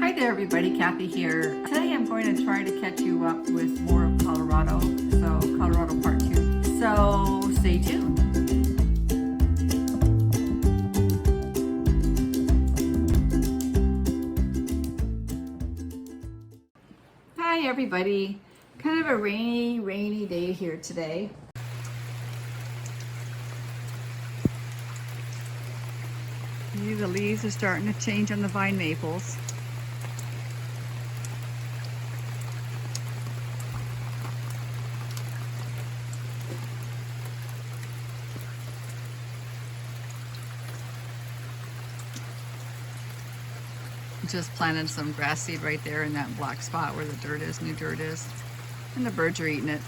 Hi there everybody, Kathy here. Today I'm going to try to catch you up with more of Colorado, so Colorado Part 2. So stay tuned. Hi everybody. Kind of a rainy day here today. The leaves are starting to change on the vine maples. Just planted some grass seed right there in that black spot where the dirt is, new dirt is. And the birds are eating it.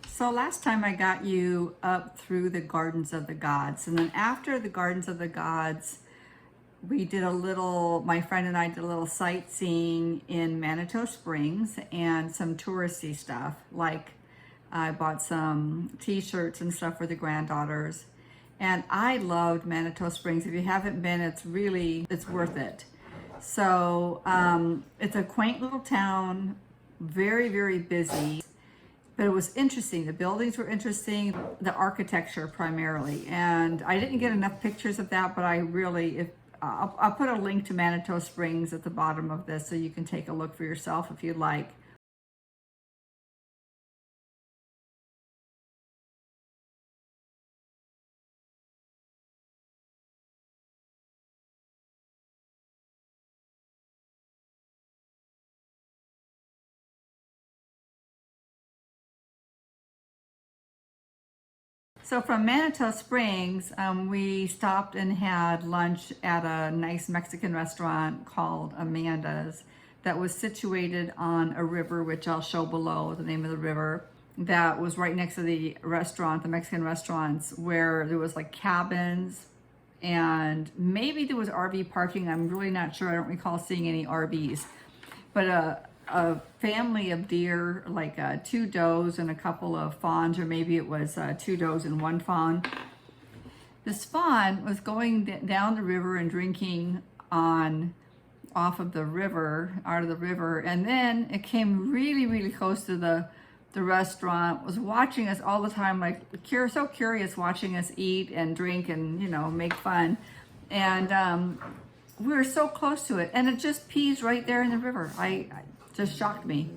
So last time I got you up through the Gardens of the Gods. And then after the Gardens of the Gods, we did my friend and I did a little sightseeing in Manitou Springs and some touristy stuff. Like I bought some t-shirts and stuff for the granddaughters. And I loved Manitou Springs. If you haven't been, it's worth it. So it's a quaint little town, very busy. But it was interesting. The buildings were interesting, the architecture primarily. And I didn't get enough pictures of that, but I'll put a link to Manitou Springs at the bottom of this so you can take a look for yourself if you'd like. So from Manitou Springs, we stopped and had lunch at a nice Mexican restaurant called Amanda's that was situated on a river, which I'll show below the name of the river, that was right next to the restaurant, the Mexican restaurants, where there was like cabins and maybe there was RV parking. I'm really not sure. I don't recall seeing any RVs, but a family of deer, like 2 does and a couple of fawns, or maybe it was 2 does and 1 fawn. This fawn was going down the river and drinking off of the river, out of the river, and then it came really close to the restaurant, was watching us all the time, like so curious, watching us eat and drink and, you know, make fun. And we were so close to it, and it just pees right there in the river. I just shocked me.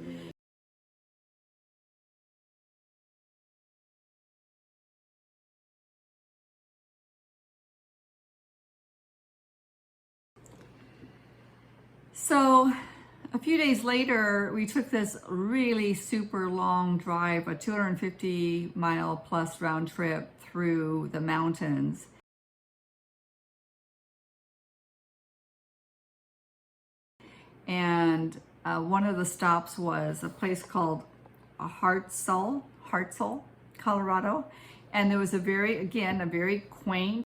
So a few days later, we took this really super long drive, a 250-mile plus round trip through the mountains. And one of the stops was a place called Hartsel, Colorado. And there was a very quaint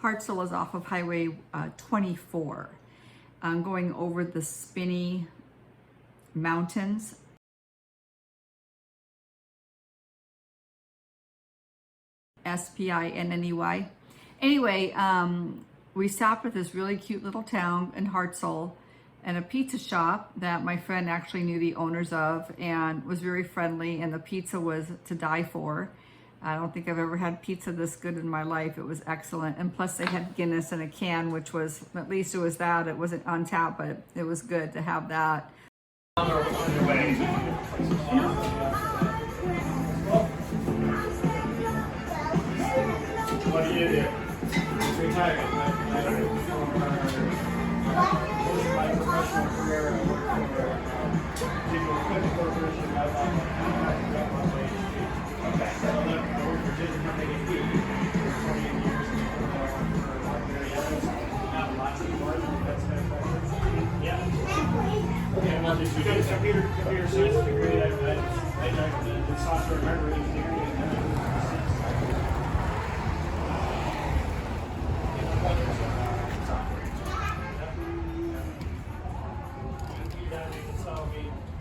Hartsel is off of Highway 24, going over the Spinny Mountains. Spinney. Anyway, we stopped at this really cute little town in Hartsel and a pizza shop that my friend actually knew the owners of and was very friendly, and the pizza was to die for. I don't think I've ever had pizza this good in my life. It was excellent. And plus they had Guinness in a can, which was, at least it was that. It wasn't on tap, but it was good to have that. What do you do? Retired. Most of my professional career, I worked for Digital Equipment Corporation. Okay. I worked for Digital Company for 28 years. Not lots of work. That's yeah. Okay, well, just because computer science degree, I did software hardware engineering.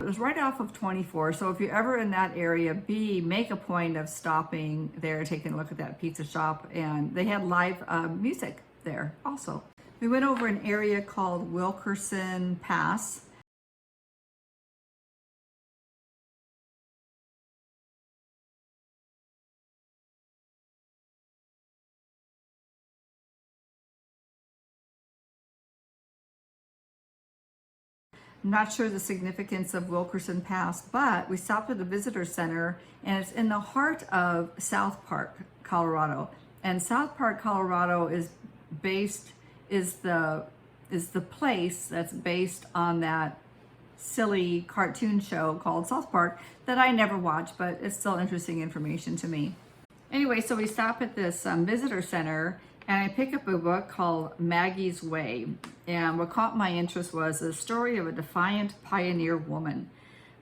was right off of 24. So if you're ever in that area, make a point of stopping there, taking a look at that pizza shop. And they had live music there also. We went over an area called Wilkerson Pass. I'm not sure the significance of Wilkerson Pass, but we stopped at the visitor center, and it's in the heart of South Park, Colorado. And South Park, Colorado is the place that's based on that silly cartoon show called South Park that I never watched, but it's still interesting information to me. Anyway, so we stop at this visitor center, and I pick up a book called Maggie's Way. And what caught my interest was the story of a defiant pioneer woman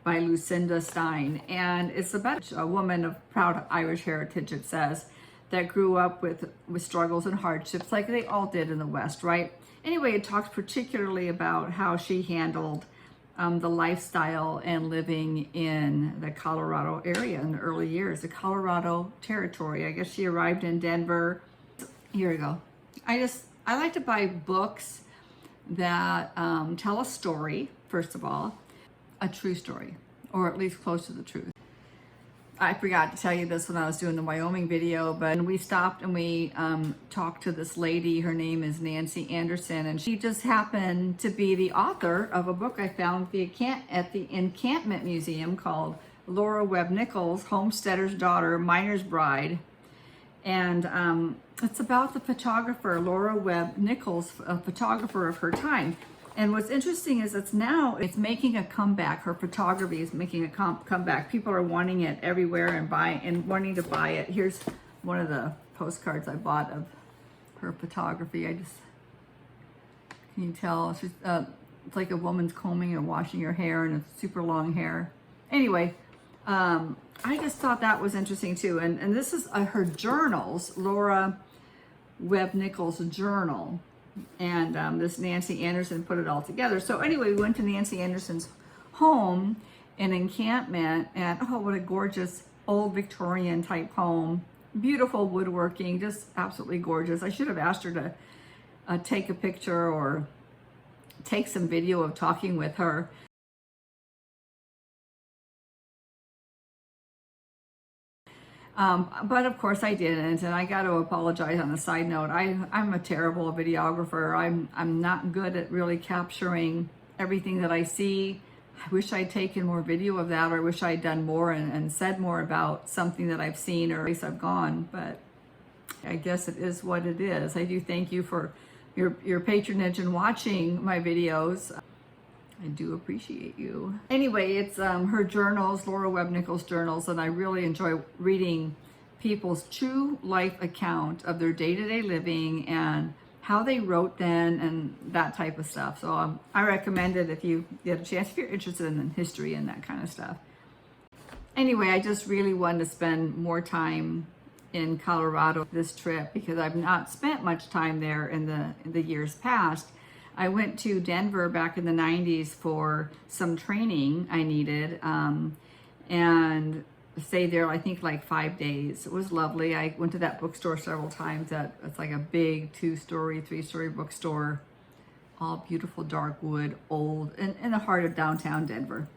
by Lucinda Stein. And it's about a woman of proud Irish heritage, it says, that grew up with struggles and hardships like they all did in the West, right? Anyway, it talks particularly about how she handled the lifestyle and living in the Colorado area in the early years, the Colorado Territory. I guess she arrived in Denver. Here we go. I like to buy books that tell a story, first of all, a true story, or at least close to the truth. I forgot to tell you this when I was doing the Wyoming video, but we stopped and we talked to this lady. Her name is Nancy Anderson, and she just happened to be the author of a book I found at the Encampment Museum called Laura Webb Nichols, Homesteader's Daughter, Miner's Bride. And it's about the photographer, Laura Webb Nichols, a photographer of her time. And what's interesting is it's making a comeback. Her photography is making a comeback. People are wanting it everywhere and wanting to buy it. Here's one of the postcards I bought of her photography. Can you tell? She's, it's like a woman's combing and washing her hair, and it's super long hair. Anyway, I just thought that was interesting too. And this is her journals, Laura Webb Nichols' journal. And this Nancy Anderson put it all together. So anyway, we went to Nancy Anderson's home in Encampment, and oh, what a gorgeous old Victorian type home. Beautiful woodworking, just absolutely gorgeous. I should have asked her to take a picture or take some video of talking with her. But of course I didn't, and I got to apologize on a side note. I'm a terrible videographer. I'm not good at really capturing everything that I see. I wish I'd taken more video of that, or I wish I'd done more and said more about something that I've seen or place I've gone, but I guess it is what it is. I do thank you for your patronage in watching my videos. I do appreciate you. Anyway, it's her journals, Laura Webb Nichols' journals, and I really enjoy reading people's true life account of their day-to-day living and how they wrote then and that type of stuff. So I recommend it if you get a chance, if you're interested in history and that kind of stuff. Anyway, I just really wanted to spend more time in Colorado this trip because I've not spent much time there in the years past. I went to Denver back in the 90s for some training I needed and stayed there, I think, like 5 days. It was lovely. I went to that bookstore several times. It's like a big 2-story, 3-story bookstore, all beautiful dark wood, old, in the heart of downtown Denver.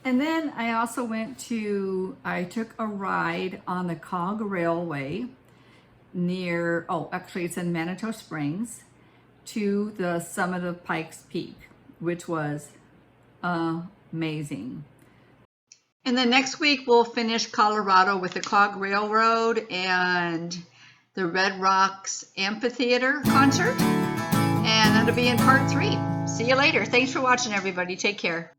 And then I also I took a ride on the Cog Railway actually it's in Manitou Springs, to the summit of Pikes Peak, which was amazing. And then next week we'll finish Colorado with the Cog Railroad and the Red Rocks Amphitheater concert. And that'll be in part 3. See you later. Thanks for watching, everybody. Take care.